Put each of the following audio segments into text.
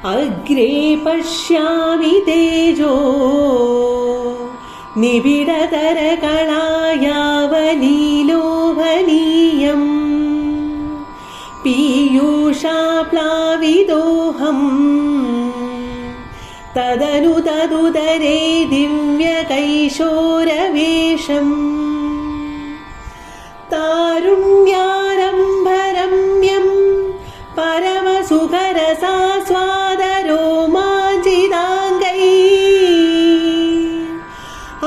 अग्रे पश्यामि तेजो निबिडतरकलायावलीलोभनीयम् पीयूषाप्लाविदोऽहम् तदनु तदुदरे दिव्यकैशोरवेशम् तारुण्यारम्भरम्यं परमसुखरसास्वादरोमाञ्चिताङ्गैः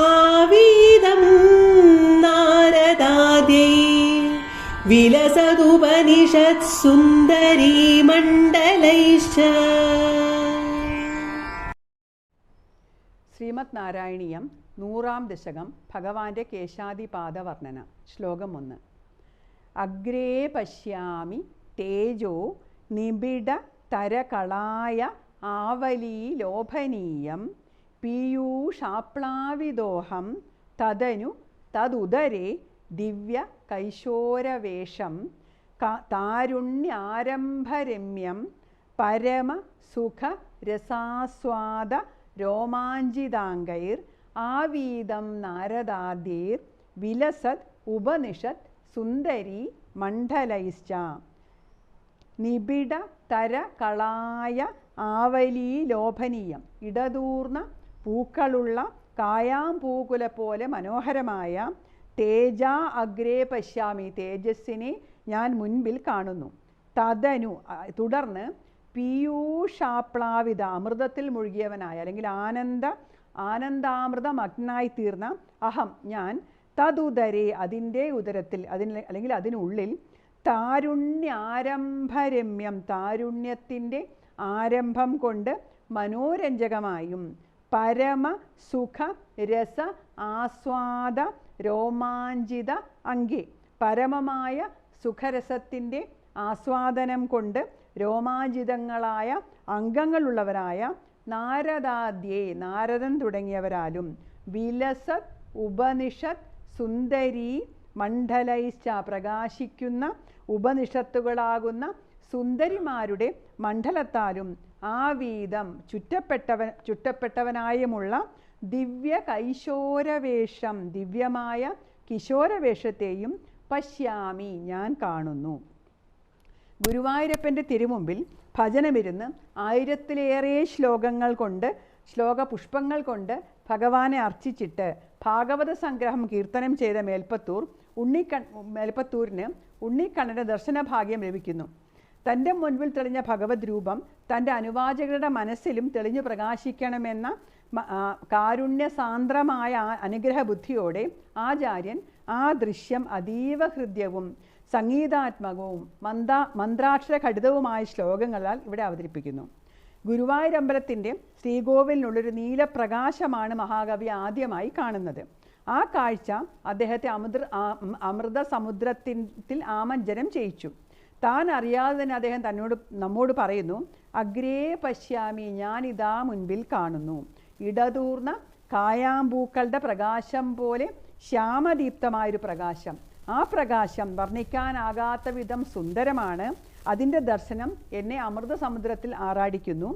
आवीदं नारदाद्यै विलसदुपनिषत्सुन्दरी मण्डलैश्च. ശ്രീമദ് നാരായണീയം 100-ാം ദശകം ഭഗവാന്റെ കേശാദിപാദവർണ്ണന. ശ്ലോകം 1. അഗ്രേ പശ്യാമി തേജോ നിബിഡ തരകളായ ആവലീലോഭനീയം പീയൂഷാപ്ലാവിദോഹം തദനു തദുദരേ ദിവ്യ കൈശോരവേഷം താരുണ്യാരംഭരമ്യം പരമസുഖരസാസ്വാദ രോമാഞ്ചിതാംഗൈർ ആവീതം നാരദാദ്യൈർ വിലസത് ഉപനിഷത് സുന്ദരീ മണ്ഡലൈശ്ച. നിബിഡ തരകളായ ആവലീലോഭനീയം, ഇടതൂർന്ന പൂക്കളുള്ള കായാമ്പൂക്കുല പോലെ മനോഹരമായ തേജ അഗ്രേ പശ്യാമി, തേജസ്സിനെ ഞാൻ മുൻപിൽ കാണുന്നു. തദനു, തുടർന്ന് പീയൂഷാപ്ലാവിത, അമൃതത്തിൽ മുഴുകിയവനായ അല്ലെങ്കിൽ ആനന്ദാമൃതമഗ്നായി തീർന്ന അഹം, ഞാൻ തതുദരേ, അതിൻ്റെ ഉദരത്തിൽ, അല്ലെങ്കിൽ അതിനുള്ളിൽ താരുണ്യാരംഭരമ്യം, താരുണ്യത്തിൻ്റെ ആരംഭം കൊണ്ട് മനോരഞ്ജകമായും പരമസുഖ രസ ആസ്വാദ രോമാഞ്ചിത അംഗേ, പരമമായ സുഖരസത്തിൻ്റെ ആസ്വാദനം കൊണ്ട് രോമാഞ്ചിതങ്ങളായ അംഗങ്ങളുള്ളവരായ നാരദാദ്യേ, നാരദൻ തുടങ്ങിയവരാലും വിലസത് ഉപനിഷത് സുന്ദരീ മണ്ഡലൈശ്ച, പ്രകാശിക്കുന്ന ഉപനിഷത്തുകളാകുന്ന സുന്ദരിമാരുടെ മണ്ഡലത്താലും ആവീതം ചുറ്റപ്പെട്ടവനായുമുള്ള ദിവ്യ കൈശോരവേഷം, ദിവ്യമായ കിശോരവേഷത്തെയും പശ്യാമി, ഞാൻ കാണുന്നു. ഗുരുവായൂരപ്പൻ്റെ തിരുമുമ്പിൽ ഭജനമിരുന്ന് 1000-ലേറെ ശ്ലോകപുഷ്പങ്ങൾ കൊണ്ട് ഭഗവാനെ അർച്ചിച്ചിട്ട് ഭാഗവത സംഗ്രഹം കീർത്തനം ചെയ്ത മേൽപ്പത്തൂരിന് ഉണ്ണിക്കണ്ണൻ്റെ ദർശനഭാഗ്യം ലഭിക്കുന്നു. തൻ്റെ മുൻപിൽ തെളിഞ്ഞ ഭഗവത് രൂപം തൻ്റെ അനുവാചകരുടെ മനസ്സിലും തെളിഞ്ഞു പ്രകാശിക്കണമെന്ന കാരുണ്യസാന്ദ്രമായ അനുഗ്രഹ ബുദ്ധിയോടെ ആചാര്യൻ ആ ദൃശ്യം അതീവ ഹൃദ്യവും സംഗീതാത്മകവും മന്ത്രാക്ഷര ഖടിതവുമായ ശ്ലോകങ്ങളാൽ ഇവിടെ അവതരിപ്പിക്കുന്നു. ഗുരുവായൂരമ്പലത്തിൻ്റെ ശ്രീകോവിലിനുള്ളൊരു നീലപ്രകാശമാണ് മഹാകവി ആദ്യമായി കാണുന്നത്. ആ കാഴ്ച അദ്ദേഹത്തെ അമൃത സമുദ്രത്തിൽ ആമഞ്ജനം ചെയ്യിച്ചു. താൻ അറിയാതെ തന്നെ അദ്ദേഹം നമ്മോട് പറയുന്നു, അഗ്രേ പശ്യാമി, ഞാനിതാ മുൻപിൽ കാണുന്നു. ഇടതൂർന്ന കായാമ്പൂക്കളുടെ പ്രകാശം പോലെ ശ്യാമദീപ്തമായൊരു പ്രകാശം. ആ പ്രകാശം വർണ്ണിക്കാനാകാത്ത വിധം സുന്ദരമാണ്. അതിൻ്റെ ദർശനം എന്നെ അമൃത സമുദ്രത്തിൽ ആറാടിക്കുന്നു.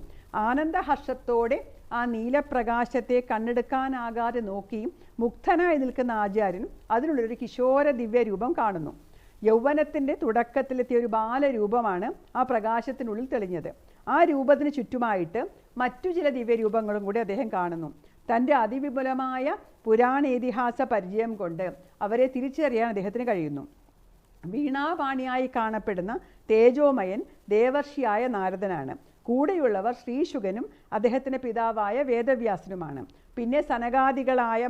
ആനന്ദഹർഷത്തോടെ ആ നീലപ്രകാശത്തെ കണ്ണെടുക്കാനാകാതെ നോക്കി മുഗ്ധനായി നിൽക്കുന്ന ആചാര്യൻ അതിനുള്ളൊരു കിശോര ദിവ്യരൂപം കാണുന്നു. യൗവനത്തിൻ്റെ തുടക്കത്തിലെത്തിയ ഒരു ബാലരൂപമാണ് ആ പ്രകാശത്തിനുള്ളിൽ തെളിഞ്ഞത്. ആ രൂപത്തിന് ചുറ്റുമായിട്ട് മറ്റു ചില ദിവ്യരൂപങ്ങളും കൂടി അദ്ദേഹം കാണുന്നു. തൻ്റെ അതിവിപുലമായ പുരാണേതിഹാസ പരിചയം കൊണ്ട് അവരെ തിരിച്ചറിയാൻ അദ്ദേഹത്തിന് കഴിയുന്നു. വീണാപാണിയായി കാണപ്പെടുന്ന തേജോമയൻ ദേവർഷിയായ നാരദനാണ്. കൂടെയുള്ളവർ ശ്രീശുകനും അദ്ദേഹത്തിൻ്റെ പിതാവായ വേദവ്യാസനുമാണ്. പിന്നെ സനകാദികളായ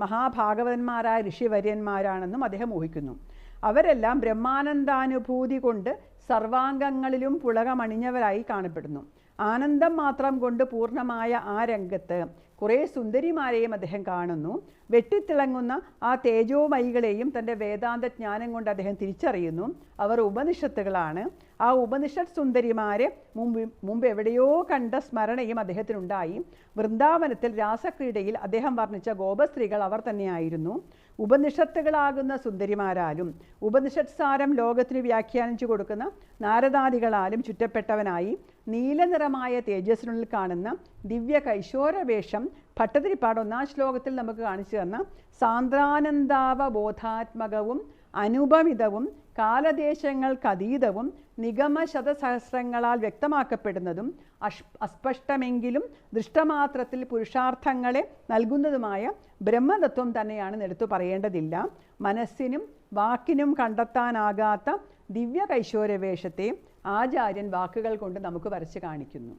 മഹാഭാഗവതന്മാരായ ഋഷിവര്യന്മാരാണെന്നും അദ്ദേഹം ഊഹിക്കുന്നു. അവരെല്ലാം ബ്രഹ്മാനന്ദാനുഭൂതി കൊണ്ട് സർവാംഗങ്ങളിലും പുളകമണിഞ്ഞവരായി കാണപ്പെടുന്നു. ആനന്ദം മാത്രം കൊണ്ട് പൂർണ്ണമായ ആ രംഗത്ത് കുറേ സുന്ദരിമാരെയും അദ്ദേഹം കാണുന്നു. വെട്ടിത്തിളങ്ങുന്ന ആ തേജോമയികളെയും തൻ്റെ വേദാന്ത ജ്ഞാനം കൊണ്ട് അദ്ദേഹം തിരിച്ചറിയുന്നു. അവർ ഉപനിഷത്തുകളാണ്. ആ ഉപനിഷത്ത് സുന്ദരിമാരെ മുമ്പ് എവിടെയോ കണ്ട സ്മരണയും അദ്ദേഹത്തിനുണ്ടായി. വൃന്ദാവനത്തിൽ രാസക്രീഡയിൽ അദ്ദേഹം വർണ്ണിച്ച ഗോപസ്ത്രീകൾ അവർ തന്നെയായിരുന്നു. ഉപനിഷത്തുകളാകുന്ന സുന്ദരിമാരാലും ഉപനിഷത് സാരം ലോകത്തിന് വ്യാഖ്യാനിച്ചു കൊടുക്കുന്ന നാരദാദികളാലും ചുറ്റപ്പെട്ടവനായി നീലനിറമായ തേജസ്സിനുള്ളിൽ കാണുന്ന ദിവ്യ കൈശോരവേഷം ഭട്ടതിരിപ്പാട് 1-ാം ശ്ലോകത്തിൽ നമുക്ക് കാണിച്ചു തന്ന സാന്ദ്രാനന്ദാവബോധാത്മകവും അനുപമിതവും കാലദേശങ്ങൾക്കതീതവും നിഗമശതസഹസ്രങ്ങളാൽ വ്യക്തമാക്കപ്പെടുന്നതും അസ്പഷ്ടമെങ്കിലും ദൃഷ്ടമാത്രത്തിൽ പുരുഷാർത്ഥങ്ങളെ നൽകുന്നതുമായ ബ്രഹ്മതത്വം തന്നെയാണെന്ന് എടുത്തു പറയേണ്ടതില്ല. മനസ്സിനും വാക്കിനും കണ്ടെത്താനാകാത്ത ദിവ്യ കൈശോരവേഷത്തെ ആചാര്യൻ വാക്കുകൾ കൊണ്ട് നമുക്ക് വരച്ച് കാണിക്കുന്നു.